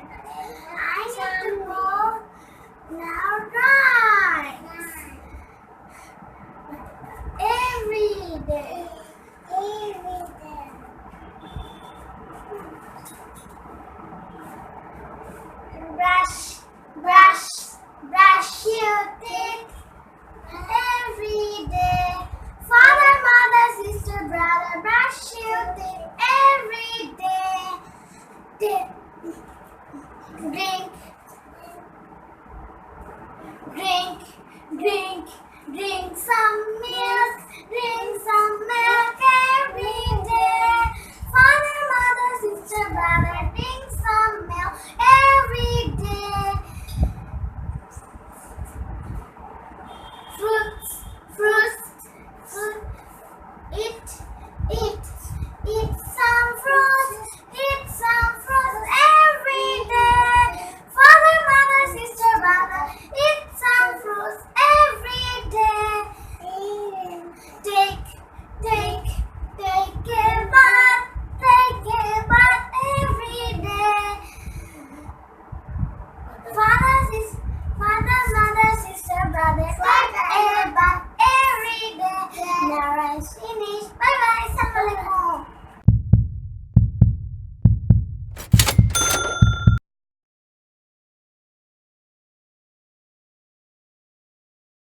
I need to go now right. Every day. Brush your teeth every day. Father, mother, sister, brother, brush your teeth every day. Drink